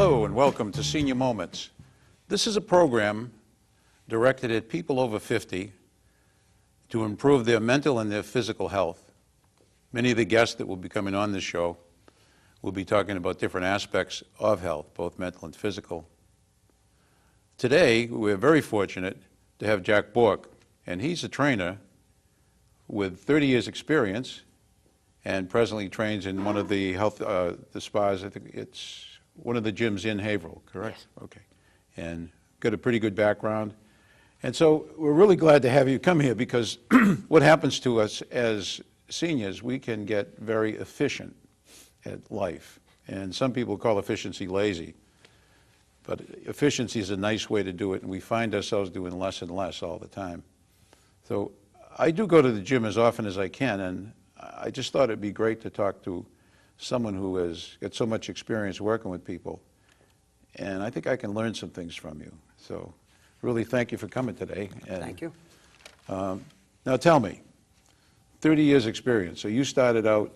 Hello and welcome to Senior Moments. This is a program directed at people over 50 to improve their mental and their physical health. Many of the guests that will be coming on this show will be talking about different aspects of health, both mental and physical. Today, we're very fortunate to have Jack Bork, and he's a trainer with 30 years experience and presently trains in one of the the spas. I think it's one of the gyms in Haverhill, correct? Yes. Okay. And got a pretty good background. And so we're really glad to have you come here because what happens to us as seniors, we can get very efficient at life. And some people call efficiency lazy. But efficiency is a nice way to do it, and we find ourselves doing less and less all the time. So I do go to the gym as often as I can, and I just thought it'd be great to talk to someone who has got so much experience working with people. And I think I can learn some things from you. So really thank you for coming today. And, thank you. Now tell me, 30 years experience. So you started out,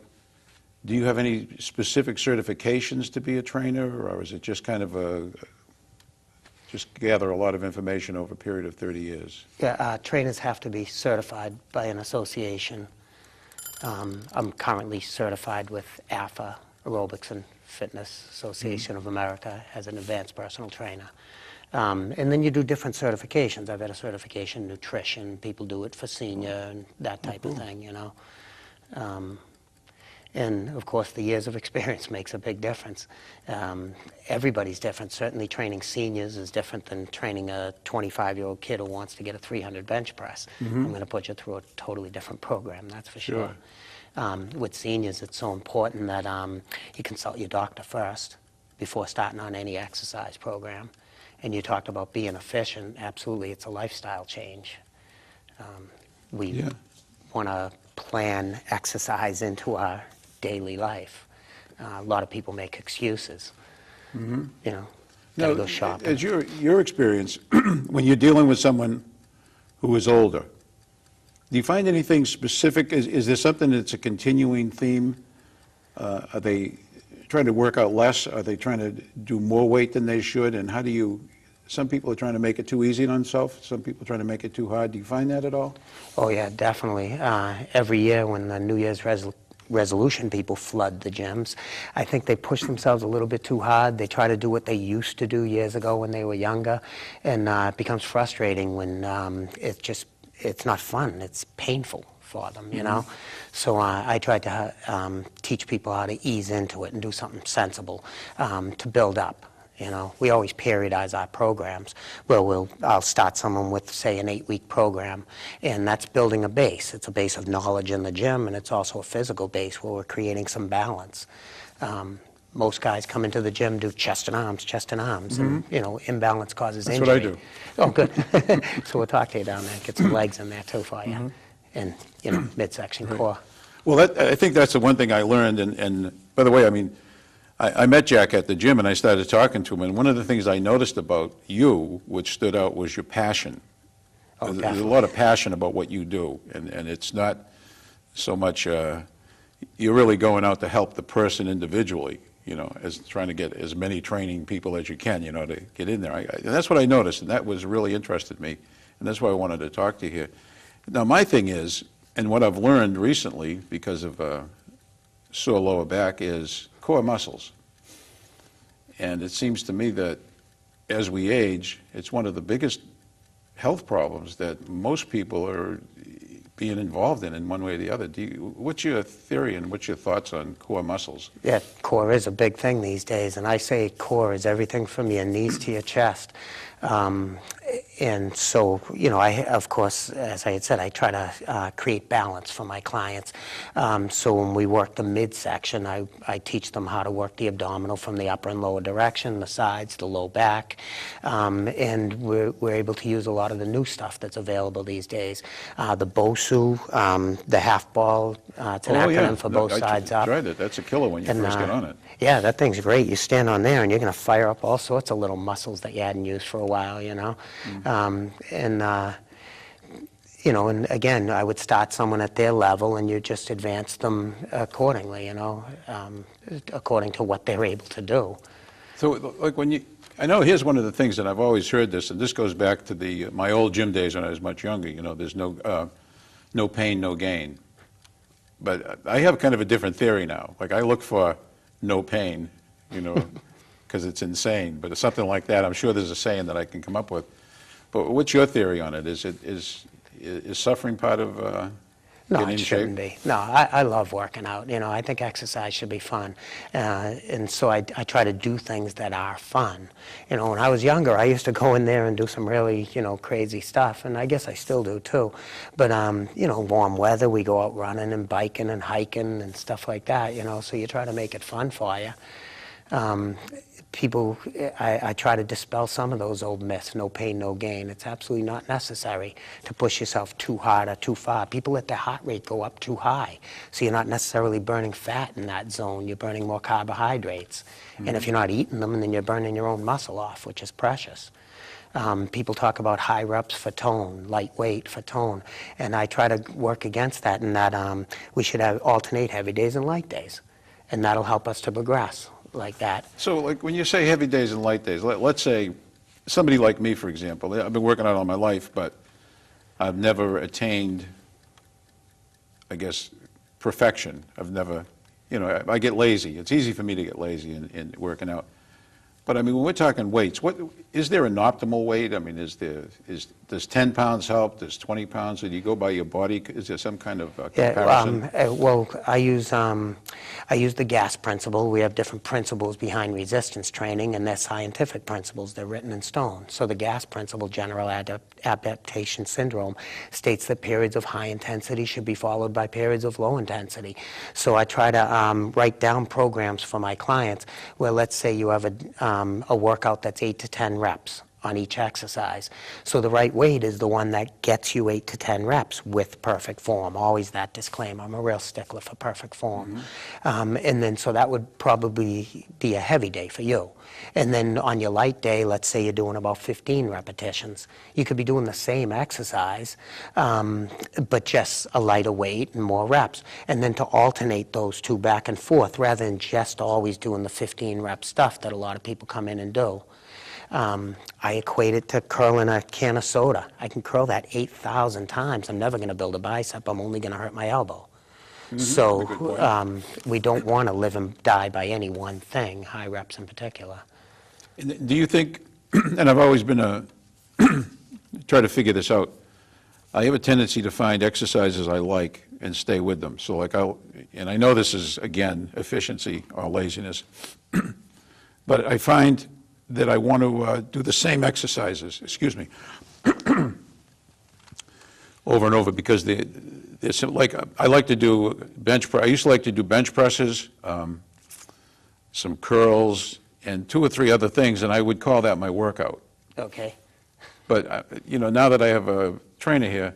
do you have any specific certifications to be a trainer, or is it just kind of just gather a lot of information over a period of 30 years? Yeah, trainers have to be certified by an association. I'm currently certified with AFA, Aerobics and Fitness Association of America, as an advanced personal trainer. And then you do different certifications. I've had a certification in nutrition. People do it for senior and that type of thing, you know. And of course, the years of experience makes a big difference. Everybody's different. Certainly training seniors is different than training a 25-year-old kid who wants to get a 300 bench press. I'm going to put you through a totally different program, that's for sure. With seniors, it's so important that you consult your doctor first before starting on any exercise program. And you talked about being efficient. Absolutely, it's a lifestyle change. We want to plan exercise into our daily life. A lot of people make excuses. You know, gotta go shopping. As your experience, when you're dealing with someone who is older, do you find anything specific? Is there something that's a continuing theme? Are they trying to work out less? Are they trying to do more weight than they should? And how do you, some people are trying to make it too easy on themselves, some people are trying to make it too hard. Do you find that at all? Oh yeah, definitely. Every year when the New Year's resolution people flood the gyms, I think they push themselves a little bit too hard. They try to do what they used to do years ago when they were younger, and it becomes frustrating when it's not fun. It's painful for them, you know. So I try to teach people how to ease into it and do something sensible to build up. You know, we always periodize our programs. Well, I'll start someone with, say, an 8-week program, and that's building a base. It's a base of knowledge in the gym, and it's also a physical base where we're creating some balance. Most guys come into the gym, do chest and arms, and, you know, imbalance causes injury. That's what I do. Oh, good. So we'll talk to you down there, get some legs in there, too, for you, and, you know, midsection core. Well, I think that's the one thing I learned, and by the way, I mean, I met Jack at the gym and I started talking to him, and one of the things I noticed about you, which stood out, was your passion. Oh, There's a lot of passion about what you do, and it's not so much, you're really going out to help the person individually, you know, as trying to get as many training people as you can, you know, to get in there. And that's what I noticed, and that was really interested me, and that's why I wanted to talk to you here. Now, my thing is, and what I've learned recently because of sore lower back, is core muscles. And it seems to me that as we age, it's one of the biggest health problems that most people are being involved in one way or the other. What's your theory and what's your thoughts on core muscles? Yeah, core is a big thing these days, and I say core is everything from your knees to your chest. And so, you know, of course, as I had said, I try to create balance for my clients. So when we work the midsection, I teach them how to work the abdominal from the upper and lower direction, the sides, the low back. And we're able to use a lot of the new stuff that's available these days. The BOSU, the half ball, it's an acronym for both sides up. I tried it. That's a killer when you first get on it. Yeah, that thing's great. You stand on there and you're going to fire up all sorts of little muscles that you hadn't used for a while, you know. You know, and again, I would start someone at their level and you just advance them accordingly, you know, according to what they're able to do. So, like when you, I know here's one of the things that I've always heard this, and this goes back to my old gym days when I was much younger. You know, there's no pain, no gain. But I have kind of a different theory now. Like I look for no pain, you know, because it's insane. But it's something like that. I'm sure there's a saying that I can come up with. But what's your theory on it? Is suffering part of No, getting it in shouldn't shape? be. No, I love working out. You know, I think exercise should be fun. And so I try to do things that are fun. You know, when I was younger, I used to go in there and do some really, you know, crazy stuff. And I guess I still do too. But, you know, warm weather, we go out running and biking and hiking and stuff like that, you know. So you try to make it fun for you. People, I try to dispel some of those old myths, no pain, no gain. It's absolutely not necessary to push yourself too hard or too far. People let their heart rate go up too high, so you're not necessarily burning fat in that zone. You're burning more carbohydrates. And if you're not eating them, then you're burning your own muscle off, which is precious. People talk about high reps for tone, lightweight for tone, and I try to work against that in that we should alternate heavy days and light days, and that'll help us to progress like that. So, like when you say heavy days and light days, let's say somebody like me, for example. I've been working out all my life, but I've never attained, I guess, perfection. I've never, you know, I get lazy. It's easy for me to get lazy in working out. But I mean, when we're talking weights, what is there an optimal weight? I mean, does 10 pounds help? Does 20 pounds? Or do you go by your body? Is there some kind of comparison? Well, I use the gas principle. We have different principles behind resistance training, and they're scientific principles. They're written in stone. So the gas principle, general adaptation syndrome, states that periods of high intensity should be followed by periods of low intensity. So I try to write down programs for my clients where, let's say, you have a workout that's 8 to 10 reps on each exercise. So the right weight is the one that gets you 8 to 10 reps with perfect form. Always that disclaimer. I'm a real stickler for perfect form. And then so that would probably be a heavy day for you. And then on your light day, let's say you're doing about 15 repetitions. You could be doing the same exercise, but just a lighter weight and more reps. And then to alternate those two back and forth rather than just always doing the 15 rep stuff that a lot of people come in and do. I equate it to curling a can of soda. I can curl that 8,000 times. I'm never going to build a bicep. I'm only going to hurt my elbow. So we don't want to live and die by any one thing, high reps in particular. And do you think, and I've always been try to figure this out, I have a tendency to find exercises I like and stay with them. So like and I know this is, again, efficiency or laziness, but I find that I want to do the same exercises, excuse me, over and over because there's like I like to do bench press. I used to like to do bench presses, some curls, and 2 or 3 other things, and I would call that my workout. Okay. But you know, now that I have a trainer here,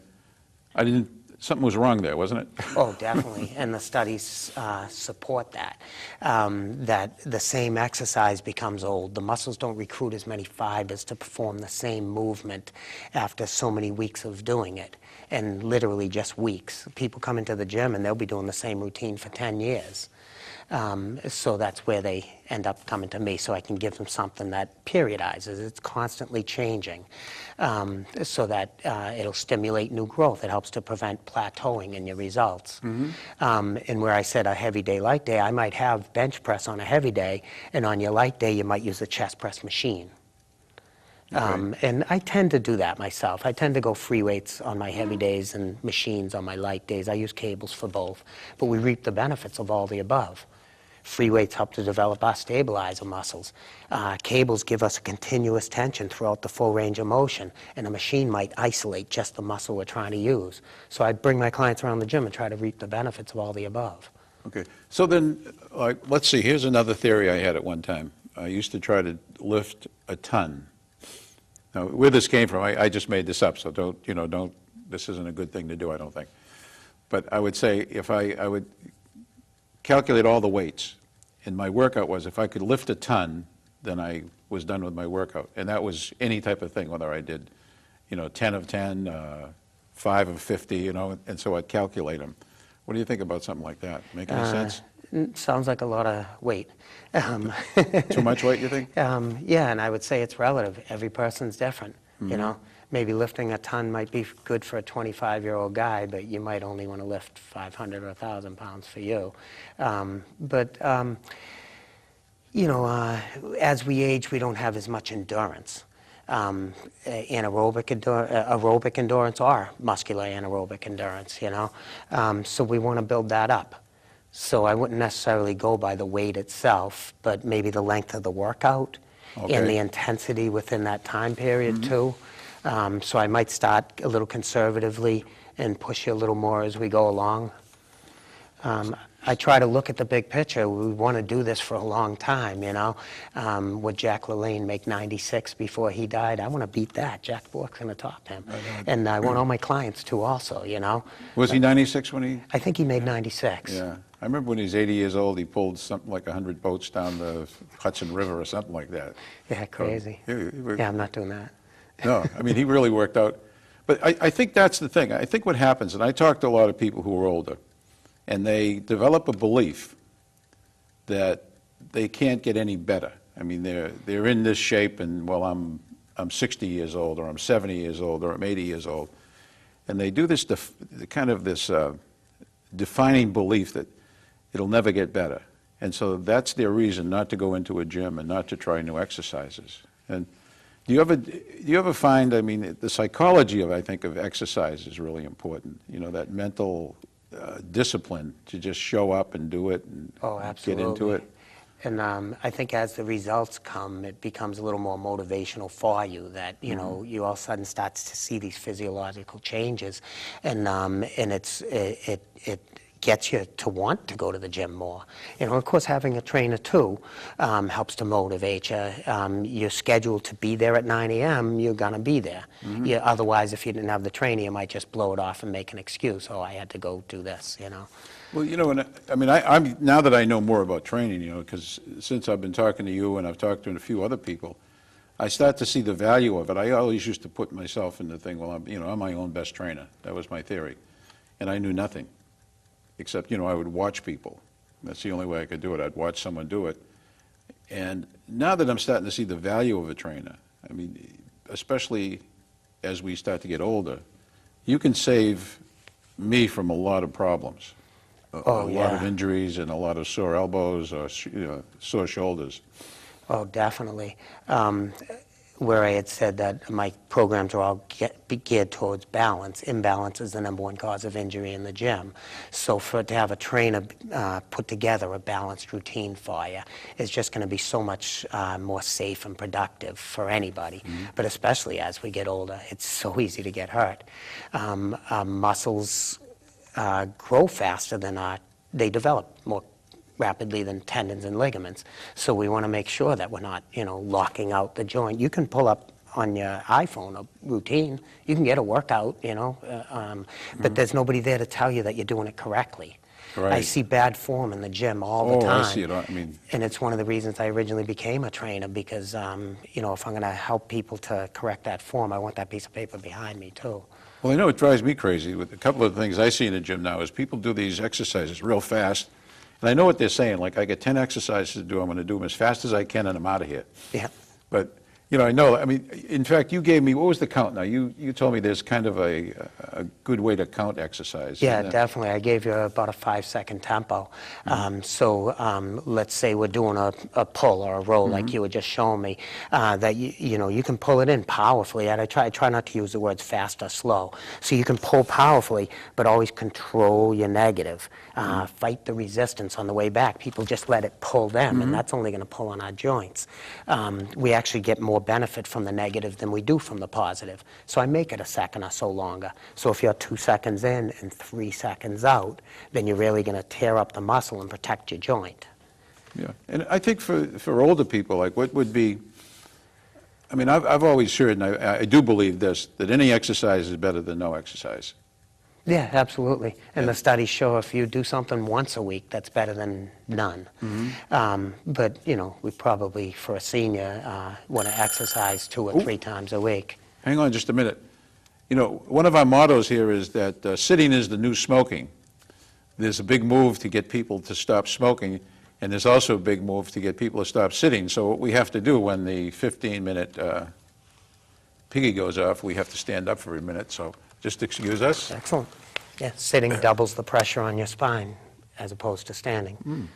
something was wrong there, wasn't it? Oh, definitely, and the studies support that, that the same exercise becomes old. The muscles don't recruit as many fibers to perform the same movement after so many weeks of doing it, and literally just weeks. People come into the gym and they'll be doing the same routine for 10 years. So that's where they end up coming to me, so I can give them something that periodizes. It's constantly changing, so that it'll stimulate new growth. It helps to prevent plateauing in your results. And where I said a heavy day, light day, I might have bench press on a heavy day, and on your light day, you might use a chest press machine. And I tend to do that myself. I tend to go free weights on my heavy days and machines on my light days. I use cables for both, but we reap the benefits of all the above. Free weights help to develop our stabilizer muscles. Cables give us a continuous tension throughout the full range of motion, and a machine might isolate just the muscle we're trying to use. So I bring my clients around the gym and try to reap the benefits of all the above. Okay. So then, let's see, here's another theory I had at one time. I used to try to lift a ton. Now, where this came from, I just made this up, so this isn't a good thing to do, I don't think. But I would say if I would calculate all the weights, and my workout was if I could lift a ton, then I was done with my workout. And that was any type of thing, whether I did, 10 of 10, 5 of 50, and so I'd calculate them. What do you think about something like that? Make any sense? Sounds like a lot of weight. Um, Too much weight, you think? Yeah, and I would say it's relative. Every person's different, you know. Maybe lifting a ton might be good for a 25-year-old guy, but you might only want to lift 500 or 1,000 pounds for you. You know, as we age, we don't have as much endurance. Aerobic endurance or muscular anaerobic endurance, you know. So we want to build that up. So I wouldn't necessarily go by the weight itself, but maybe the length of the workout and the intensity within that time period too. So I might start a little conservatively and push you a little more as we go along. I try to look at the big picture. We want to do this for a long time, you know. Would Jack LaLanne make 96 before he died? I want to beat that. Jack Bork's going to top him. And I want all my clients to also, you know. Was he 96 when he? I think he made 96. Yeah. I remember when he was 80 years old, he pulled something like 100 boats down the Hudson River or something like that. Yeah, crazy. Yeah, I'm not doing that. No, I mean, he really worked out. But I think that's the thing. I think what happens, and I talk to a lot of people who are older, and they develop a belief that they can't get any better. I mean, they're in this shape, and well, I'm 60 years old, or I'm 70 years old, or I'm 80 years old, and they do this kind of this defining belief that it'll never get better, and so that's their reason not to go into a gym and not to try new exercises. And do you ever find? I mean, the psychology of exercise is really important. You know, that mental discipline to just show up and do it and get into it. And I think as the results come, it becomes a little more motivational for you that, you know, you all of a sudden start to see these physiological changes. And it gets you to want to go to the gym more. You know, of course, having a trainer too helps to motivate you. You're scheduled to be there at 9 a.m., you're going to be there. Otherwise, if you didn't have the trainer, you might just blow it off and make an excuse. Oh, I had to go do this, you know. Well, you know, and I mean, I'm now that I know more about training, you know, because since I've been talking to you and I've talked to a few other people, I start to see the value of it. I always used to put myself in the thing, well, I'm my own best trainer. That was my theory. And I knew nothing. Except, you know, I would watch people. That's the only way I could do it. I'd watch someone do it. And now that I'm starting to see the value of a trainer, I mean, especially as we start to get older, you can save me from a lot of problems. A lot of injuries and a lot of sore elbows or sore shoulders. Oh, definitely. Where I had said that my programs are all geared towards balance. Imbalance is the #1 cause of injury in the gym. So to have a trainer put together a balanced routine for you is just going to be so much more safe and productive for anybody, but especially as we get older. It's so easy to get hurt. Muscles grow faster than they develop more rapidly than tendons and ligaments. So we want to make sure that we're not, you know, locking out the joint. You can pull up on your iPhone a routine. You can get a workout, you know, but there's nobody there to tell you that you're doing it correctly. Right. I see bad form in the gym all the time. I see it. I mean, and it's one of the reasons I originally became a trainer because, you know, if I'm going to help people to correct that form, I want that piece of paper behind me too. well, I know it drives me crazy. With a couple of the things I see in the gym now is people do these exercises real fast. And I know what they're saying, like I get 10 exercises to do, I'm going to do them as fast as I can and I'm out of here. Yeah. But, you know, I mean, in fact, you gave me, what was the count now? You told me there's kind of a good way to count exercise. Yeah, definitely. I gave you about a 5-second tempo. Let's say we're doing a pull or a roll like you were just showing me, that you know, you can pull it in powerfully. And I try not to use the words fast or slow. So you can pull powerfully, but always control your negative. Fight the resistance on the way back. People just let it pull them, and that's only going to pull on our joints. We actually get more benefit from the negative than we do from the positive. So I make it a second or so longer. So if you're 2 seconds in and 3 seconds out, then you're really going to tear up the muscle and protect your joint. Yeah, and I think for older people, like what would be, I mean, I've always heard, and I do believe this, that any exercise is better than no exercise. Yeah, absolutely. And the studies show if you do something once a week, that's better than none. But, you know, we probably, for a senior, want to exercise 2 or 3 times a week. Hang on just a minute. You know, one of our mottos here is that sitting is the new smoking. there's a big move to get people to stop smoking, and there's also a big move to get people to stop sitting. So what we have to do when the 15-minute piggy goes off, we have to stand up for a minute. So just excuse us. Excellent. Yeah, sitting doubles the pressure on your spine as opposed to standing.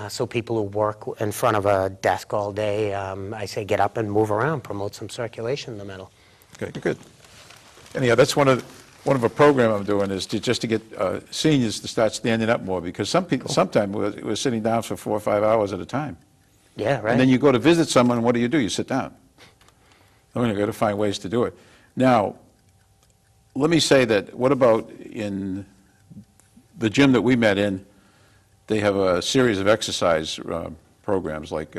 So people who work in front of a desk all day, I say get up and move around, promote some circulation in the middle. Okay, good. Anyhow, that's one of a program I'm doing is just to get seniors to start standing up more, because some people sometimes we're sitting down for 4 or 5 hours at a time. Yeah, right. And then you go to visit someone, and what do? You sit down. I mean, you've got to find ways to do it. Now, let me say that, what about in the gym that we met in, they have a series of exercise programs like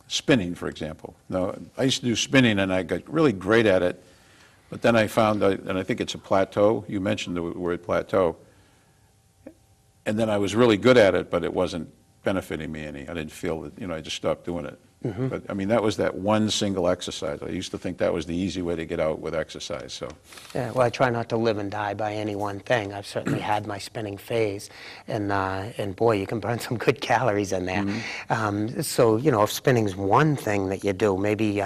spinning, for example. Now, I used to do spinning, and I got really great at it, but then I found, and I think it's a plateau. You mentioned the word plateau. And then I was really good at it, but it wasn't benefiting me any. I didn't feel that, I just stopped doing it. But, I mean, that was that one single exercise. I used to think that was the easy way to get out with exercise, so. Yeah, well, I try not to live and die by any one thing. I've certainly had my spinning phase, and boy, you can burn some good calories in there. So, if spinning's one thing that you do, maybe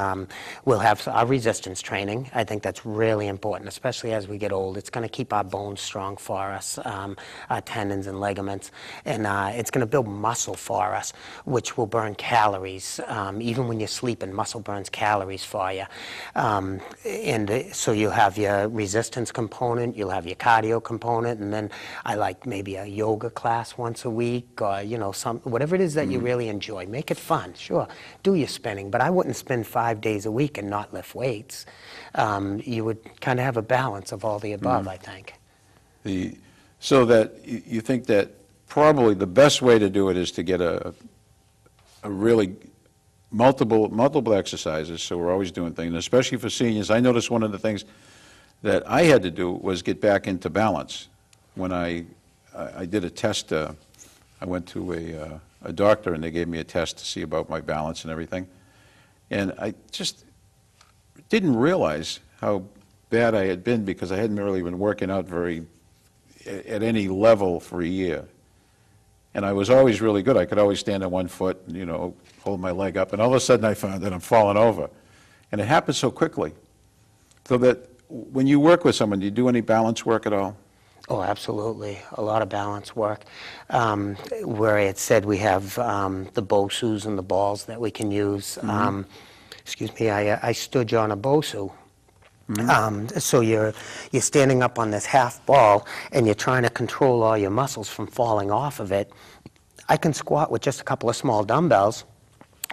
we'll have our resistance training. I think that's really important, especially as we get old. It's going to keep our bones strong for us, our tendons and ligaments, and it's going to build muscle for us, which will burn calories. Even when you're sleeping, muscle burns calories for you. So you'll have your resistance component, you'll have your cardio component, and then I like maybe a yoga class once a week, or whatever it is that you really enjoy. Make it fun, sure. Do your spinning, but I wouldn't spend 5 days a week and not lift weights. You would kind of have a balance of all the above, I think. So that you think that probably the best way to do it is to get a really multiple exercises, so we're always doing things, and especially for seniors. I noticed one of the things that I had to do was get back into balance. When I did a test, I went to a doctor, and they gave me a test to see about my balance and everything, and I just didn't realize how bad I had been, because I hadn't really been working out at any level for a year. And I was always really good. I could always stand on one foot, hold my leg up, and all of a sudden I found that I'm falling over. And it happened so quickly. So that when you work with someone, do you do any balance work at all? Oh, absolutely. A lot of balance work. Where it said we have the BOSUs and the balls that we can use. Excuse me, I stood you on a BOSU. So you're standing up on this half ball, and you're trying to control all your muscles from falling off of it. I can squat with just a couple of small dumbbells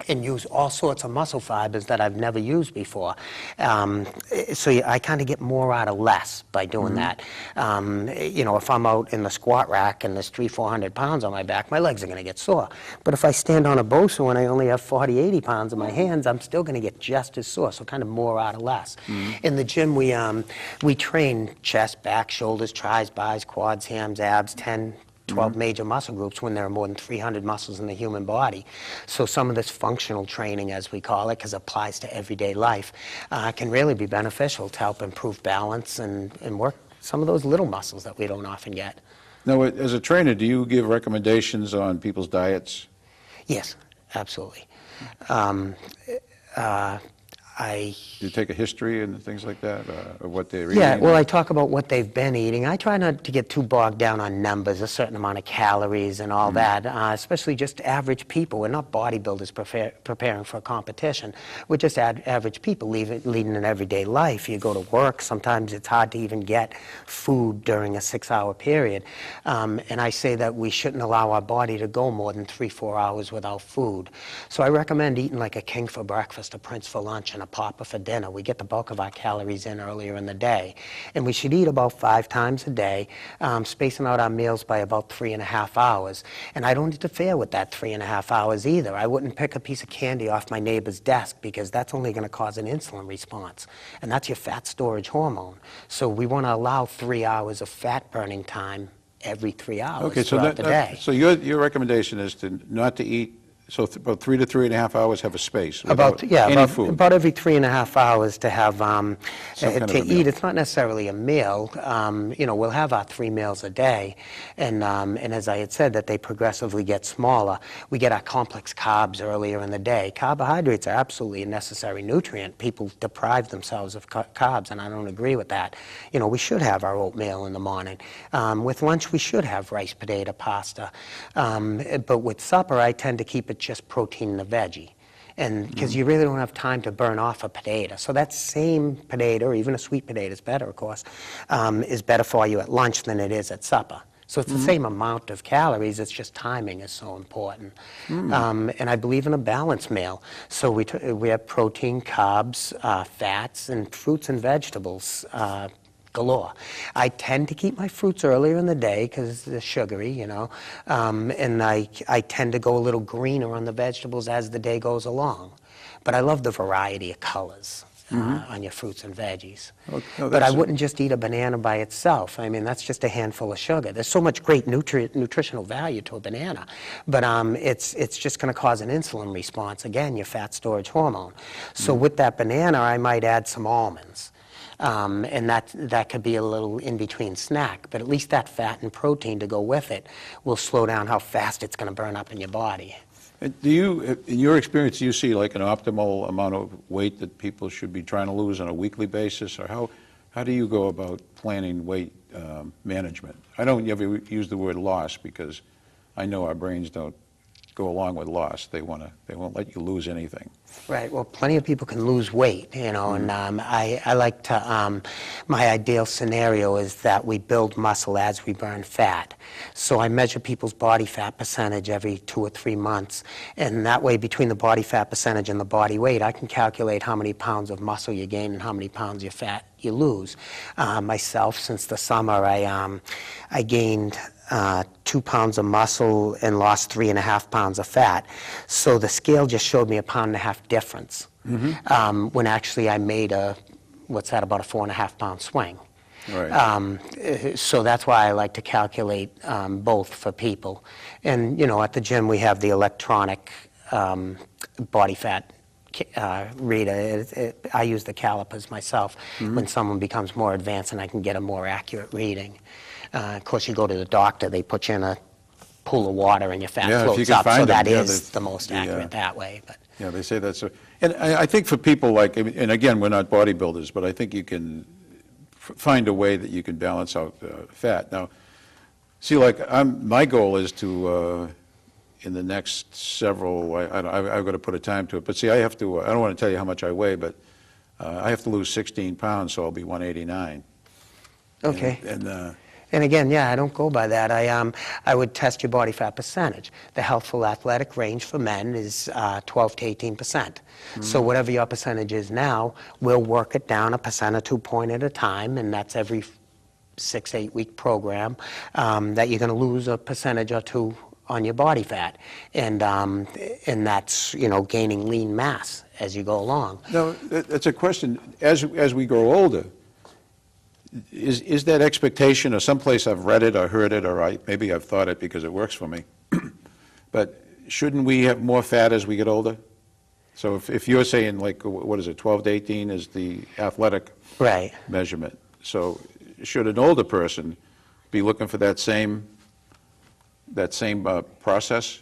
and use all sorts of muscle fibers that I've never used before. So I kind of get more out of less by doing that. If I'm out in the squat rack and there's 300-400 pounds on my back, my legs are going to get sore. But if I stand on a BOSU and I only have 40-80 pounds in my hands, I'm still going to get just as sore, so kind of more out of less. In the gym, we train chest, back, shoulders, tris, bis, quads, hams, abs, 12 major muscle groups when there are more than 300 muscles in the human body. So some of this functional training, as we call it, because it applies to everyday life, can really be beneficial to help improve balance and work some of those little muscles that we don't often get. Now, as a trainer, do you give recommendations on people's diets? Yes, absolutely. You take a history and things like that, of what they're eating? Yeah, well, I talk about what they've been eating. I try not to get too bogged down on numbers, a certain amount of calories and all that, especially just average people. We're not bodybuilders preparing for a competition. We're just average people leading an everyday life. You go to work, sometimes it's hard to even get food during a 6-hour period. And I say that we shouldn't allow our body to go more than 3-4 hours without food. So I recommend eating like a king for breakfast, a prince for lunch, and a pauper for dinner. We get the bulk of our calories in earlier in the day. And we should eat about 5 times a day, spacing out our meals by about 3.5 hours. And I don't interfere with that 3.5 hours either. I wouldn't pick a piece of candy off my neighbor's desk, because that's only going to cause an insulin response. And that's your fat storage hormone. So we want to allow 3 hours of fat burning time every 3 hours throughout the day. So your recommendation is not to eat So about 3 to 3.5 hours have a space About, without yeah, any food. about every 3.5 hours to have, Some kind of to a meal. eat. It's not necessarily a meal. You know, we'll have our 3 meals a day, and as I had said, that they progressively get smaller. We get our complex carbs earlier in the day. Carbohydrates are absolutely a necessary nutrient. People deprive themselves of carbs, and I don't agree with that. You know, we should have our oatmeal in the morning. With lunch, we should have rice, potato, pasta. But with supper, I tend to keep it just protein and a veggie. And because you really don't have time to burn off a potato. So that same potato, or even a sweet potato is better, of course, is better for you at lunch than it is at supper. So it's the same amount of calories, it's just timing is so important. And I believe in a balanced meal. So we have protein, carbs, fats, and fruits and vegetables galore. I tend to keep my fruits earlier in the day because they're sugary, you know, and I tend to go a little greener on the vegetables as the day goes along. But I love the variety of colors on your fruits and veggies. But I wouldn't just eat a banana by itself. I mean, that's just a handful of sugar. There's so much great nutritional value to a banana, but it's just going to cause an insulin response, again, your fat storage hormone. So with that banana, I might add some almonds. And that could be a little in-between snack, but at least that fat and protein to go with it will slow down how fast it's going to burn up in your body. And do you, in your experience, do you see like an optimal amount of weight that people should be trying to lose on a weekly basis, or how do you go about planning weight management? I don't ever use the word loss because I know our brains don't go along with loss. They won't let you lose anything. Right. Well, plenty of people can lose weight, you know, and I like to, my ideal scenario is that we build muscle as we burn fat. So I measure people's body fat percentage every 2 or 3 months, and that way between the body fat percentage and the body weight, I can calculate how many pounds of muscle you gain and how many pounds of fat you lose. Myself, since the summer, I gained 2 pounds of muscle and lost 3.5 pounds of fat. So the scale just showed me a 1.5 pound difference when actually I made about a 4.5 pound swing. Right. So that's why I like to calculate both for people. And, you know, at the gym we have the electronic body fat reader. I use the calipers myself when someone becomes more advanced and I can get a more accurate reading. Of course, you go to the doctor, they put you in a pool of water and your fat floats up, so that is the most accurate that way. But yeah, they say that's. And I think for people like, and again, we're not bodybuilders, but I think you can find a way that you can balance out fat. Now, see, like my goal is to, in the next several, I've got to put a time to it, but see, I have to, I don't want to tell you how much I weigh, but I have to lose 16 pounds, so I'll be 189. okay. And again, yeah, I don't go by that. I would test your body fat percentage. The healthful athletic range for men is 12 to 18%. So whatever your percentage is now, we'll work it down 1% or 2 points at a time, and that's every 6-8 week program that you're going to lose a percentage or 2 on your body fat, and that's, you know, gaining lean mass as you go along. now, that's a question. As we grow older, is that expectation, or someplace I've read it or heard it, or maybe I've thought it because it works for me, but shouldn't we have more fat as we get older? So if you're saying, like, what is it, 12 to 18 is the athletic measurement. So should an older person be looking for that same process?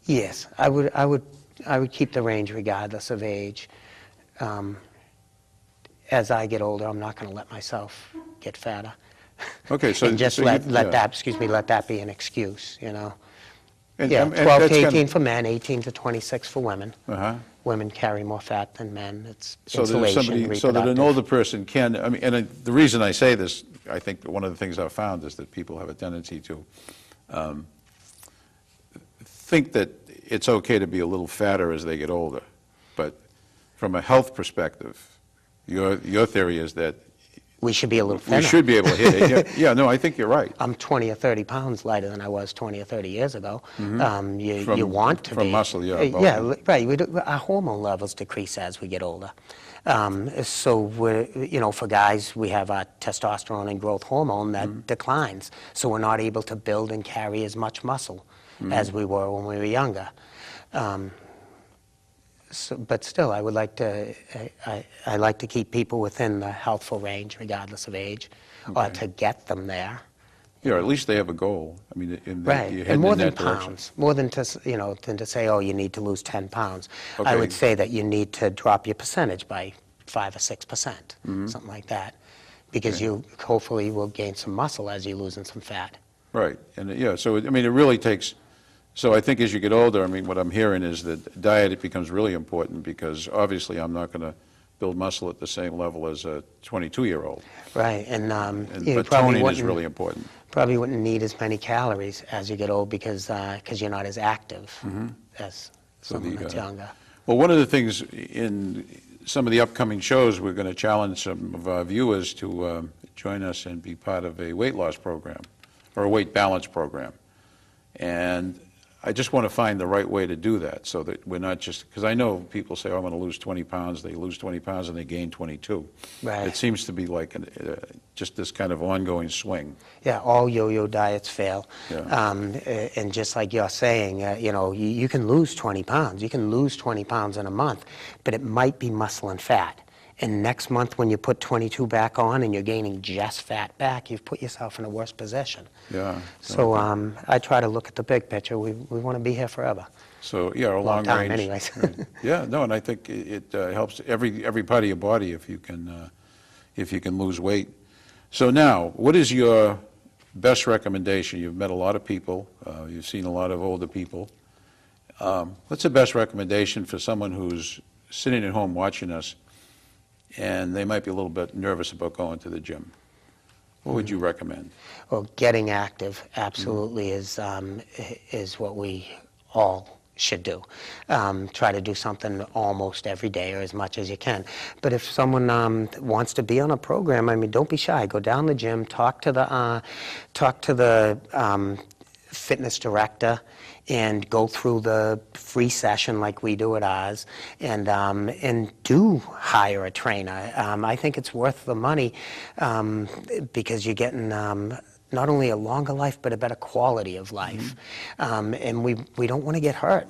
Yes, I would keep the range regardless of age. As I get older, I'm not going to let myself get fatter. Okay, so and just so let that be an excuse, you know. And, Yeah, and 12 to 18 for men, 18 to 26 for women. women carry more fat than men. It's So that insulation, somebody, so that an older person can, I mean, and the reason I say this, I think one of the things I've found is that people have a tendency to think that it's okay to be a little fatter as they get older. But from a health perspective, your theory is that we should be a little thinner. we should be able to hit it. Yeah, no, I think you're right. I'm 20 or 30 pounds lighter than I was 20 or 30 years ago. You want to be. From muscle, yeah. Yeah, right. Our hormone levels decrease as we get older. So for guys, we have our testosterone and growth hormone that declines. So we're not able to build and carry as much muscle as we were when we were younger. But still, I would like to, I like to keep people within the healthful range regardless of age, or Okay. to get them there. Yeah, or at least they have a goal. I mean, Right, you're and heading more in than that direction. pounds, more than to, than to say, oh, you need to lose 10 pounds. I Okay. would say that you need to drop your percentage by 5 or 6%, something like that, because Okay. you hopefully will gain some muscle as you're losing some fat. Right, and yeah, so, I mean, it really takes, so I think as you get older, I mean, what I'm hearing is that diet, it becomes really important, because obviously I'm not going to build muscle at the same level as a 22-year-old. Right, and you But probably toning is wouldn't, really important. probably wouldn't need as many calories as you get old because you're not as active as someone that's younger. Well, one of the things in some of the upcoming shows, we're going to challenge some of our viewers to join us and be part of a weight loss program, or a weight balance program. And I just want to find the right way to do that, so that we're not just, because I know people say, oh, I'm going to lose 20 pounds, they lose 20 pounds and they gain 22. Right. It seems to be like just this kind of ongoing swing. Yeah, all yo-yo diets fail. Yeah. And just like you're saying, you can lose 20 pounds. You can lose 20 pounds in a month, but it might be muscle and fat. And next month, when you put 22 back on and you're gaining just fat back, you've put yourself in a worse position. Yeah. So I try to look at the big picture. We want to be here forever. So, yeah, a Long long time, range. anyways. Right. Yeah, no, and I think it helps every part of your body if you can lose weight. So now, what is your best recommendation? You've met a lot of people. You've seen a lot of older people. What's the best recommendation for someone who's sitting at home watching us, and they might be a little bit nervous about going to the gym? What would you recommend? Well, getting active absolutely is what we all should do. Try to do something almost every day or as much as you can. But if someone wants to be on a program, I mean, don't be shy. Go down the gym, talk to the fitness director, and go through the free session like we do at ours, and do hire a trainer. I think it's worth the money because you're getting not only a longer life, but a better quality of life. And we don't want to get hurt.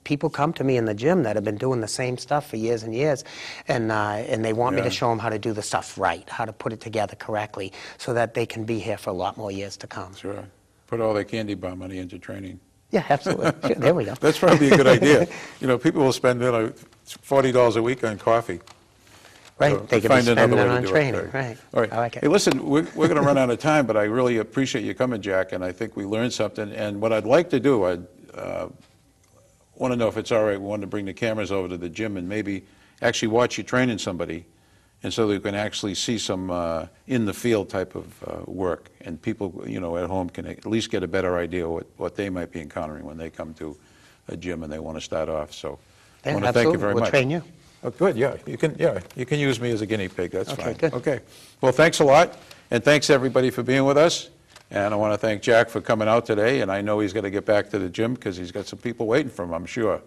People come to me in the gym that have been doing the same stuff for years and years, and they want me Yeah. to show them how to do the stuff right, how to put it together correctly, so that they can be here for a lot more years to come. Sure. Put all their candy bar money into training. Yeah, absolutely. Sure, there we go. That's probably a good idea. People will spend $40 a week on coffee. Right, So they could be find another spending way it to on do it. training, right. All right. I like it. Hey, listen, we're going to run out of time, but I really appreciate you coming, Jack, and I think we learned something. And what I'd like to do, I want to know if it's all right, we want to bring the cameras over to the gym and maybe actually watch you training somebody, and so that we can actually see some in-the-field type of work, and people, at home can at least get a better idea what they might be encountering when they come to a gym and they want to start off. So I Yeah, want to thank you absolutely. very We'll much. train you. Oh, good, yeah. You can use me as a guinea pig, that's Okay, fine. good. Okay. Well, thanks a lot, and thanks everybody for being with us. And I want to thank Jack for coming out today, and I know he's got to get back to the gym because he's got some people waiting for him, I'm sure.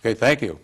Okay, thank you.